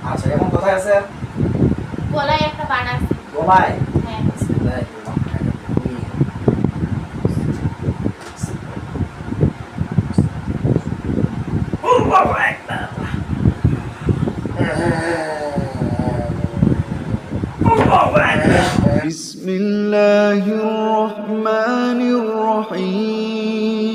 আচ্ছা এখন কোথায় আছে? গলায় একটা বান আছে। গলায়? হ্যাঁ। বিসমিল্লাহির রহমানির রহিম।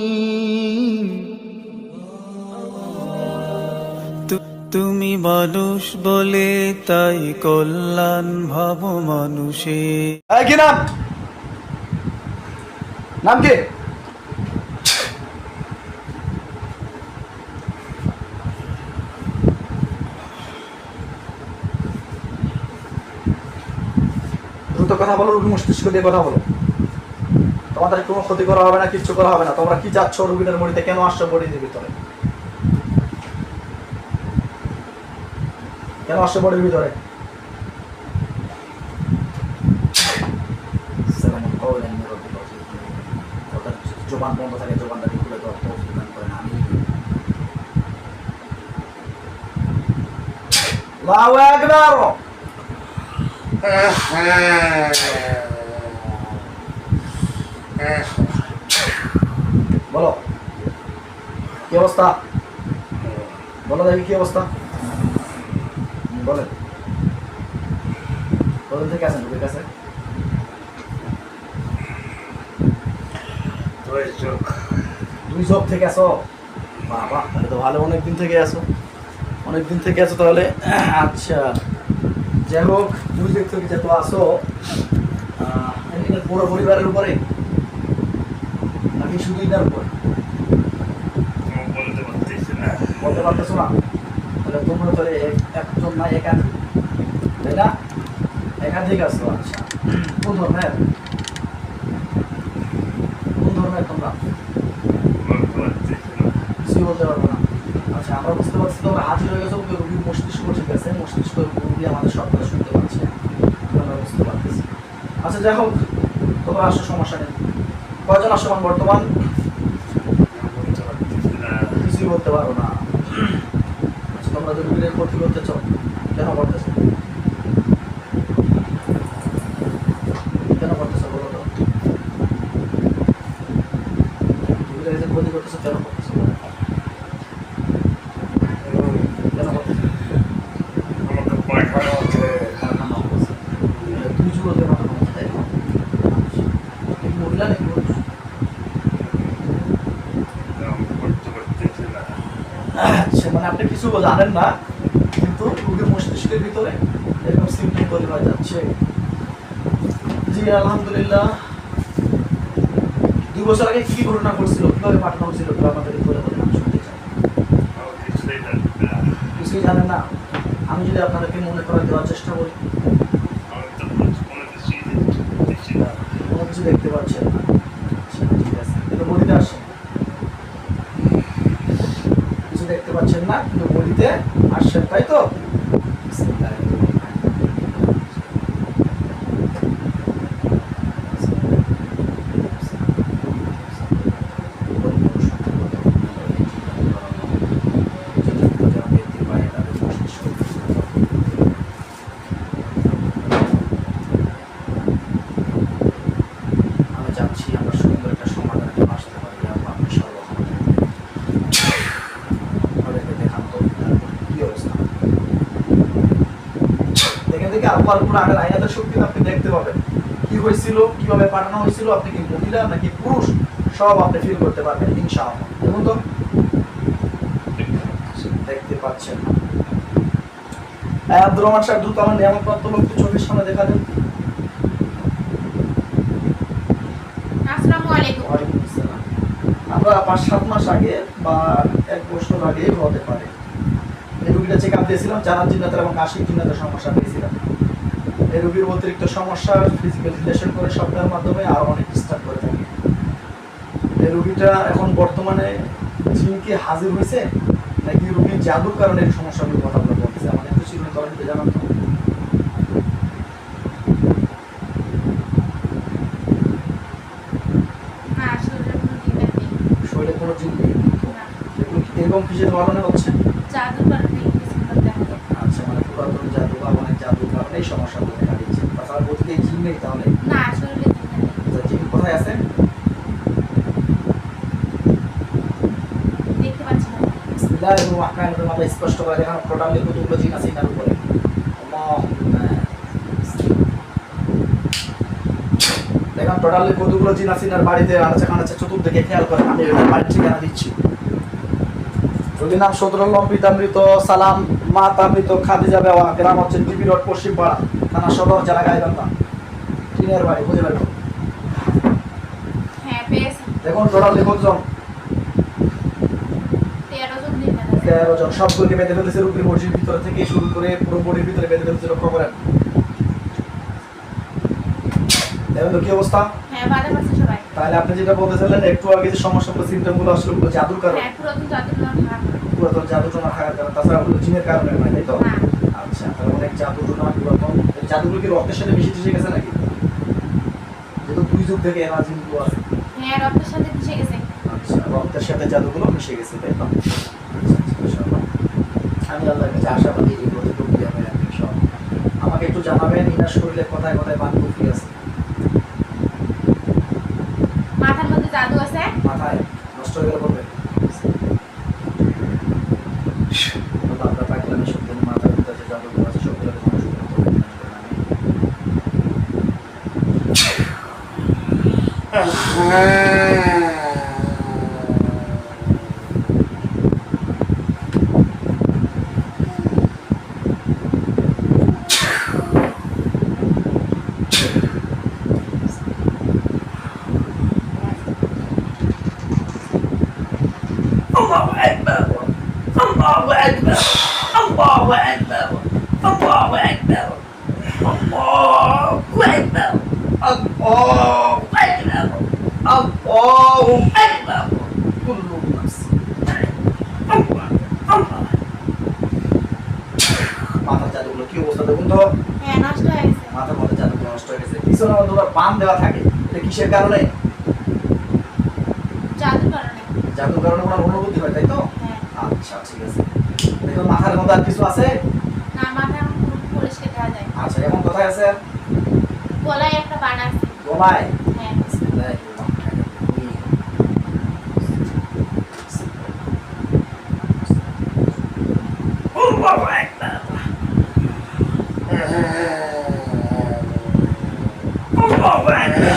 তুমি মানুষ বলে তাই কল্যাণ ভাব মানুষে। কি নাম? নাম কি? দ্রুত কথা বলো, রুগী মস্তিষ্ক দিয়ে কথা বলো। তোমাদের কোনো ক্ষতি করা হবে না, কিচ্ছু করা হবে না। তোমরা কি যাচ্ছ রুগীদের মরিতে? কেন আসছো বডির ভিতরে? কেন আসছো বডির ভিতরে? জবান বন্ধ থাকে, জবানটা খুলে দেওয়ার তৌফিক দান করেন আমিন। আল্লাহু আকবার। বলো কি অবস্থা? বলো দেখি কি অবস্থা? বলেন কতদিন থেকে আছেন রোগীর কাছে? 2 যোগ থেকে আসো? বাবা তাহলে তো ভালো, অনেকদিন থেকে আসো, অনেকদিন থেকে আছো তাহলে। আচ্ছা যাই হোক, 2 যোগ থেকে যেহেতু আসো, পুরো পরিবারের উপরে নাকি শুধু এটার উপর? বলতে পারতেছো না? তাহলে তোমরা তো একজন না একাধিক, তাই না? একাধিক আসো। আচ্ছা কোন ধর্মের? কোন ধর্মের তোমরা? কিছুই বলতে পারবো না। আচ্ছা আমরা বুঝতে পারছি তোমরা হাজির হয়ে গেছো, রোগীর মস্তিষ্ক ঠিক আছে, মস্তিষ্ক রোগী আমাদের সব কথা শুনতে পাচ্ছে, আমরা বুঝতে পারতেছি। আচ্ছা যাই হোক, তোমরা আসো, সমস্যা নেই। কয়জন আসো বর্তমান? কিছুই বলতে পারো না। আচ্ছা তোমরা যে রোগীদের ক্ষতি করতেছ, কেন করতেছ? কেন করতেছ বলো তো? রোগীদের যে ক্ষতি করতেছ কেন করতেছ? কেন করতেছ? তুই যুবকের মাথা সমস্যা, তাই না? মহিলা নাকি পুরুষ? আচ্ছা মানে আপনি কিছু জানেন না, কিন্তু রোগীর মস্তিষ্কের ভিতরে এরকম সিমটম তৈরি হয়ে যাচ্ছে। জি আলহামদুলিল্লাহ। 2 বছর আগে কি ঘটনা ঘটছিল, কিভাবে পাঠানো হয়েছিল, আমাদের বলে বলেন, আমি শুনতে চাই। কিছুই জানেন না? আমি যদি আপনাদেরকে মনে করাই দেওয়ার চেষ্টা করি, কোনো কিছু দেখতে পাচ্ছেন না। আচ্ছা ঠিক আছে, কিন্তু বডিতে আসে, কিছু দেখতে পাচ্ছেন না কিন্তু বডিতে আসছেন, তাই তো? আমি চাচ্ছি আমরা সুন্দর একটা সমাধানে আসতে পারি। আমাদেরকে দেখান তো কি অবস্থা। দেখে দেখে আল্লাহর উপর আগের আয়াতের শক্তি আপনি দেখতে পাবেন কি হয়েছিল, কিভাবে পাঠানো হয়েছিল, আপনি কি মহিলা নাকি পুরুষ সব আপনি ফিল করতে পারবেন ইনশাআল্লাহ। দেখুন তো, দেখতে পাচ্ছেন? আব্দুর রহমান সাহেব দ্রুত আমার নিয়ামতপ্রাপ্ত লোককে চোখের সামনে দেখা দেন। আসসালামু আলাইকুম। ওয়ালাইকুম আসসালাম। আমরা 5-7 মাস আগে বা 1 বছর আগে হতে পারে এই রোগীটা চেক আপ দিয়েছিলাম, জানার জিন্নাতের এবং কাশির জিন্নাতের সমস্যা পেয়েছিলাম। এই রোগীর অতিরিক্ত সমস্যা ফিজিক্যাল রিলেশন করে সপ্তাহের মাধ্যমে আরো অনেক ডিস্টার্ব করে থাকে। এই রোগীটা এখন বর্তমানে জিনকে হাজির হয়েছে নাকি রোগীর জাদুর কারণে এই সমস্যাগুলোর কথা বলে বলতেছে? আমাদের একটু চিহ্ন করেন জানান তো। কিসের কারণে হচ্ছে? জাদুর কারণে কিছু দেখা যায়। আচ্ছা, মানে পুরাতন জাদু বা অনেক জাদুর কারণে এই সমস্যাগুলো দেখা দিচ্ছে। তাছাড়া বলতে জিন নেই তাহলে? না শরীরে জিন নেই। আচ্ছা, জিন কোথায় আছে? দেখতে পাচ্ছি না। বিসমিল্লাহির রহমানির রহিম, আল্লাহ স্পষ্ট করে দেখান টোটালি কতগুলো জিন আছে এটার উপরে। আল্লাহুম্মা দেখেন টোটালি কতগুলো জিন আছে এনার বাড়িতে আনাচে কানাচে চতুর্দিকে খেয়াল করেন। আমি এটার বাড়ির ঠিকানা দিচ্ছি। যদি নাম সদরুল্লাহ পিতামৃত সালাম মাতামৃত খাদিজা বেওয়া, গ্রাম হচ্ছে ডিবি রোড পশ্চিম পাড়া, থানা সদর, জেলা গাইবান্ধা। টিনের বাড়ি, বুঝে পারবেন? হ্যাঁ পেয়েছি। দেখুন টোটালি কতজন? 13 জন দিন দেখা যায়। 13 জন। সবগুলোকে বেঁধে ফেলেছে রুগীর বডির ভিতরে থেকে শুরু করে পুরো বডির ভিতরে বেঁধে ফেলেছে। লক্ষ্য করেন দেখুন তো কি অবস্থা। হ্যাঁ বাধা পাচ্ছে সবাই। তাহলে আপনি যেটা বলতেছিলেন একটু আগে যে সমস্যাগুলো সিমটমগুলো আসলে ওগুলো জাদুর কারণে, হ্যাঁ পুরাতন জাদুর নাম খারাপ। পুরাতন জাদু টোনা থাকার কারণে, তাছাড়া ওগুলো জিনের কারণে নয়, তাই তো? না আচ্ছা, তাহলে অনেক জাদু টোনা পুরাতন। এই জাদুগুলো কি রক্তের সাথে মিশে টিশে গেছে নাকি? যেহেতু 2 যুগ থেকে এরা জিনগুলো আছে। হ্যাঁ রক্তের সাথে মিশে গেছে। আচ্ছা, রক্তের সাথে জাদুগুলো মিশে গেছে, তাই তো? আচ্ছা, ইনশাআল্লাহ। আমি আল্লাহর কাছে আশাবাদী এই প্রতিটুকু হবে ইনশাআল্লাহ। আমাকে একটু জানাবেন ইনার শরীরে কোথায় কোথায় বান কুফরি আছে? মাথার মধ্যে জাদু আছে। মাথায় নষ্ট হয়ে গেলে বলবেন। আপনার পাইকলামে সত্যি মাথার ভিতরে যে জাদুগুলো আছে সবগুলোকে মানুষ করতে Allahu Akbar, Allahu Akbar, Allahu Akbar, Allahu Akbar, Allahu Akbar, Allahu Akbar, Allahu Akbar. Kullu nafsin Allah, Allah. মাথার জাদুগুলো কি অবস্থা দেখুন তো। হ্যাঁ নষ্ট হয়ে গেছে। মাথার মধ্যে জাদুগুলো নষ্ট হয়ে গেছে। পিছনে মধ্যে বান দেওয়া থাকে, এটা কিসের কারণে? জাদুর কারণে। জাদুর কারণে ওনার অনুভূতি হয়, তাই তো? হ্যাঁ আচ্ছা ঠিক আছে। দেখুন মাথার মধ্যে আর কিছু আছে? না মাথা এখন পুরো পরিষ্কার দেখা যায়। আচ্ছা, এখন কোথায় আছে? গলায় একটা বান আছে। গলায়? হ্যাঁ Allahu Akbar. Allahu Akbar.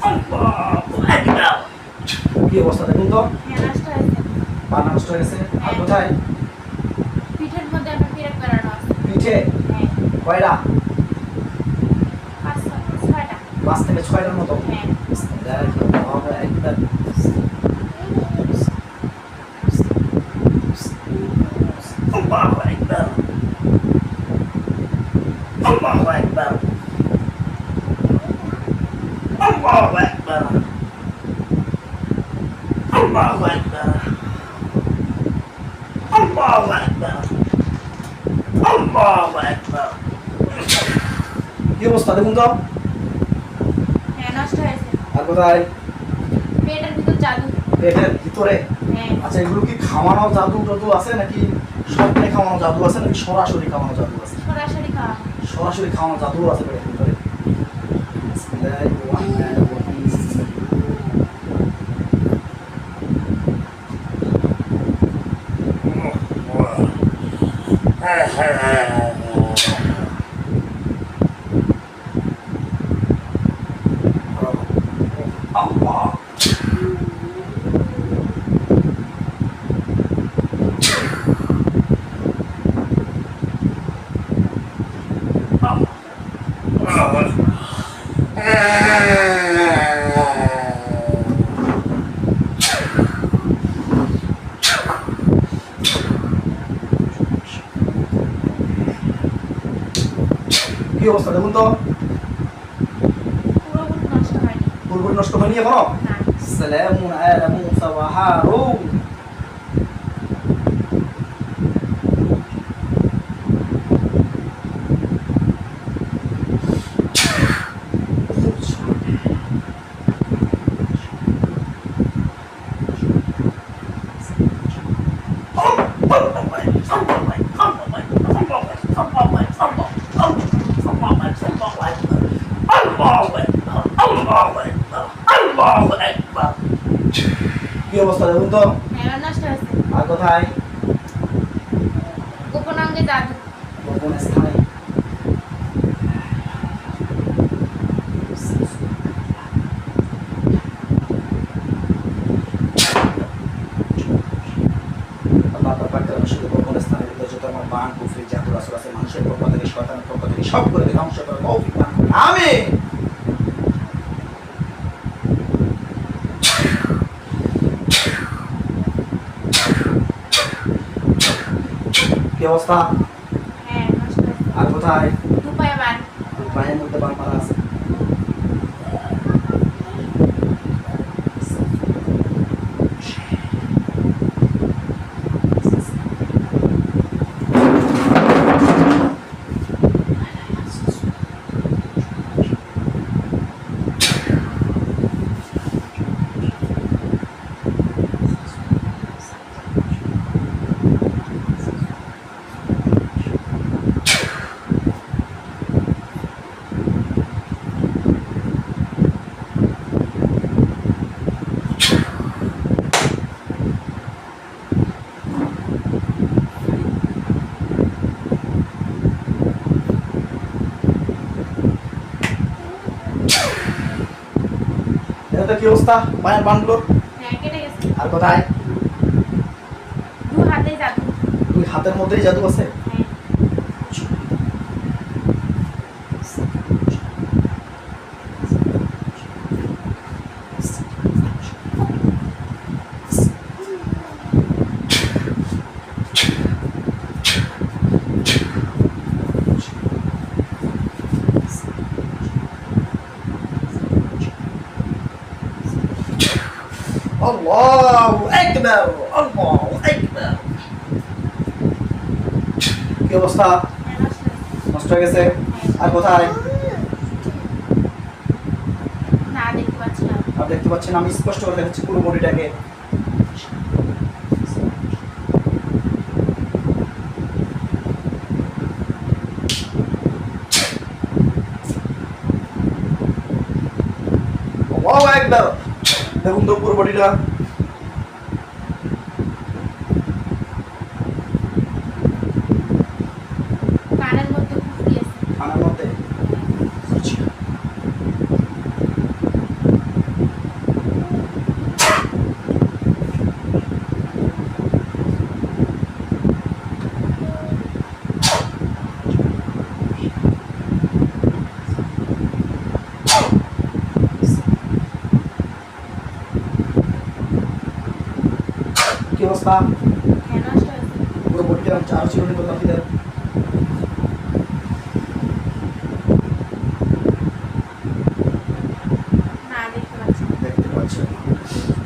Allahu Akbar. কি অবস্থা দেখুন তো। হ্যাঁ নষ্ট হয়েছে। পা নষ্ট হয়ে গেছে। আর কোথায়? পিঠের মধ্যে একটা পিরেক বেড়ানো আছে। পিঠে? হ্যাঁ কয়টা? 5-6টা। 5 থেকে 6টার মতো। হ্যাঁ Allahu Akbar. Allahu Akbar. Allahu Akbar. Allahu Akbar. Allahu Akbar. Allahu Akbar. Allahu Akbar. কি অবস্থা দেখুন তো। হ্যাঁ নষ্ট হয়েছে। আর কোথায়? পেটের ভিতর জাদু। পেটের ভিতরে? হ্যাঁ আচ্ছা, এগুলো কি খাওয়ানো জাদু টাদু আছে নাকি স্বপ্নে খাওয়ানো জাদু আছে নাকি সরাসরি খাওয়ানো জাদু আছে? সরাসরি খাওয়া। সরাসরি খাওয়ানো জাদু আছে পেটের ভিতরে। বিসমিল্লাহির রহমানির রহিম। আল্লাহ। কি অবস্থা দেখুন তো। পুরোপুরি নষ্ট হয়নি। পুরোপুরি নষ্ট হয়নি এখনো? না সালামুন আলা মুসা ওয়া হারুন। অবস্থা দেখুন তো। হ্যাঁ নষ্ট হয়েছে। আর কোথায়? গোপন অঙ্গে জাদু। গোপন স্থানে। আল্লাহ পাক তাআলা শুধু গোপন স্থানের ভিতরে যত আমার বান কুফরি জাদু আসর আছে মানুষের পক্ষ থেকে শয়তানের পক্ষ থেকে সব করে ধ্বংস করে তৌফিক দান করুন। আমিন। কি অবস্থা? হ্যাঁ নষ্ট হয়েছে। আর কোথায়? দুপায়ে বান। পায়ের মধ্যে বান মারা আছে। এটা কি অবস্থা পায়ের বানগুলোর? হ্যাঁ কেটে গেছে। আর কোথায়? দু হাতে জাদু। দুই হাতের মধ্যেই জাদু আছে। হ্যাঁ আল্লাহু আকবার, আল্লাহু আকবার। কি অবস্থা? হ্যাঁ নষ্ট হয়েছে। নষ্ট হয়ে গেছে। আর কোথায়? না দেখতে পাচ্ছি না। আপনি দেখতে পাচ্ছেন আমি স্পষ্ট করে দেখাচ্ছি পুরো বডিটাকে। আল্লাহু আকবার। দেখুন তো পুরো বডিটা। কানের মধ্যে কুফরি আছে। খানার মধ্যে কি অবস্থা? হ্যাঁ নষ্ট হয়েছে। পুরো বডিটা চার ছিল না তো কাফিদের। না দেখতে পাচ্ছি না। দেখতে পাচ্ছেন।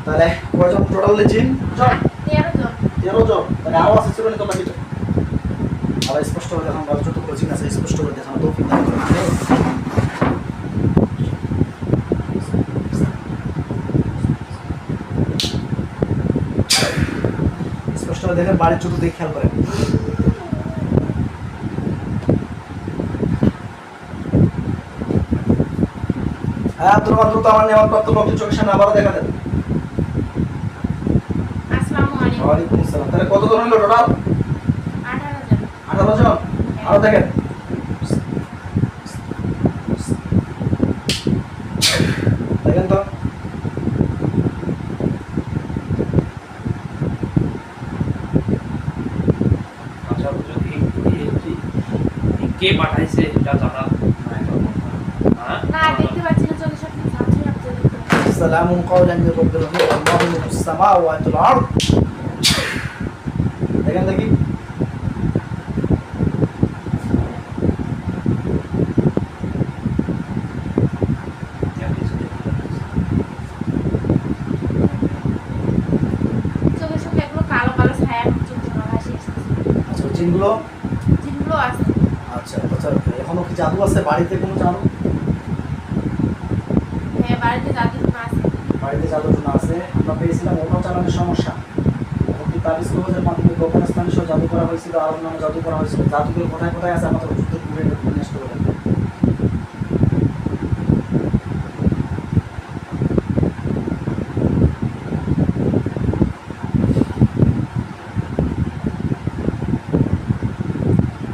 তাহলে কয়জন টোটাল জিন? 13 জন। 13 জন। তাহলে আরো আছে ছিল না তো কাফিদের। আবার স্পষ্ট করে দেখানো আর যতগুলো জিন আছে স্পষ্ট করে দেখানো তৌফিক দান করুন। স্পষ্ট করে দেখেন বাড়ির চতুর্দিকে খেয়াল করেন। হ্যাঁ আব্দুল মাদ্রুত আমার নেওয়ার প্রাপ্ত ভক্ত চোখের সামনে আবারও দেখা দেন। আসসালামু আলাইকুম। ওয়ালাইকুম আসসালাম। তাহলে কতজন হলো টোটাল? 18 জন। 18 জন। আরো দেখেন। দেখেন তো। আচ্ছা যদি কে পাঠাইছে এটা জানা হ্যাঁ না দেখতে পাচ্ছি না চোখের সামনে যাচ্ছে না তো দেখতে পাচ্ছি। সালামুন কাওলান মির রাব্বির রহিম আল্লাহু নূরুস সামাওয়াতি ওয়াল আরদ। দেখেন দেখি। চোখের সামনে এগুলো কালো কালো ছায়া চোখের সামনে ভাসে আসছে। আচ্ছা জিনগুলো। জিনগুলো আছে। আচ্ছা আচ্ছা এখনো কি জাদু আছে বাড়িতে কোনো জাদু? হ্যাঁ বাড়িতে জাদু আছে। বাড়িতে জাদু টুনা আছে। আমরা পেয়েছিলাম ওটা চালানোর সমস্যা। এমনকি তাবিজ কবজের মাধ্যমে গোপন স্থানে সব জাদু করা হয়েছিল, আরব নামে জাদু করা হয়েছিল। জাদুগুলো কোথায় কোথায় আছে আমাদের যুদ্ধ ঘুরে নষ্ট করে দেবে।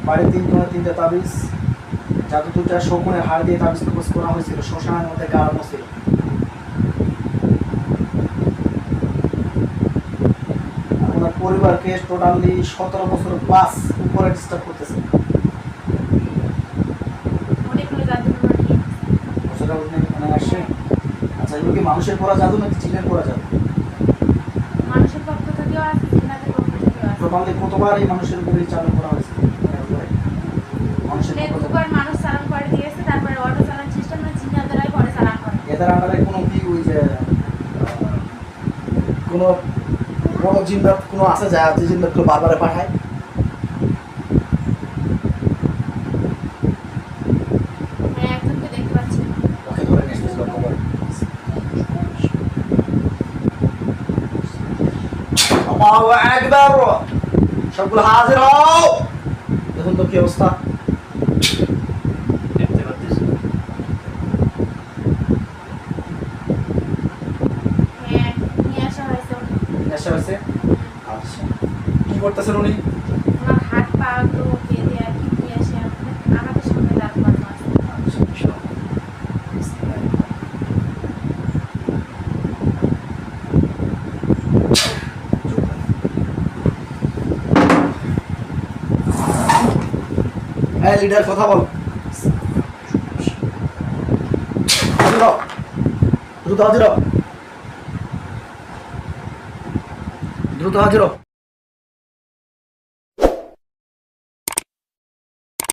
বাড়ির 3 কোণে 3টা তাবিজ, জাদু 2টা শকুনের হাড় দিয়ে তাবিজ কবজ করা হয়েছিল, শ্মশানের মধ্যে গাড়ানো ছিল। আপনার পরিবারকে টোটালি 17 বছর প্লাস উপরে ডিস্টার্ব করতেছে। অনেকগুলো জাদু বানিয়ে সেটা মানে আসছে। আচ্ছা, এগুলো কি মানুষের করা জাদু নাকি জিনের করা জাদু? মানুষের পক্ষ থেকেও আছে, জিনাদের পক্ষ থেকেও আছে। টোটালি কতবার এই মানুষের উপরে চালু করা হয়েছে? মানুষের মানে পক্ষ থেকে। দুবার মানুষ চালান করে দিয়েছে, তারপরে অটো চালান সিস্টেম মানে জিনাদেরাই পরে চালান করে। এদের আন্ডারে কোনো কি ওই যে কোনো বড় জিন্নাত কোনো আছে যা যে জিন্নাতগুলো বারবার পাঠায়? হ্যাঁ, একজনকে দেখতে পাচ্ছি। ওকে ধরে নিয়ে এসেছিল খবর। আল্লাহু আকবার, সবগুলো হাজির হও। দেখুন তো কি অবস্থা। দেখতে পাচ্ছিস? হ্যাঁ, নিয়ে আসা হয়েছে ওকে। নেশা হয়েছে? আচ্ছা, কি করতেছেন উনি? ওনার হাত পা গুলো বেঁধে আর কি নিয়ে আসে আমাদের সামনে জাদু বানানো আছে। এই লিডার কথা বল। হাজির হও, দ্রুত হাজির হও, দ্রুত হাজির হও।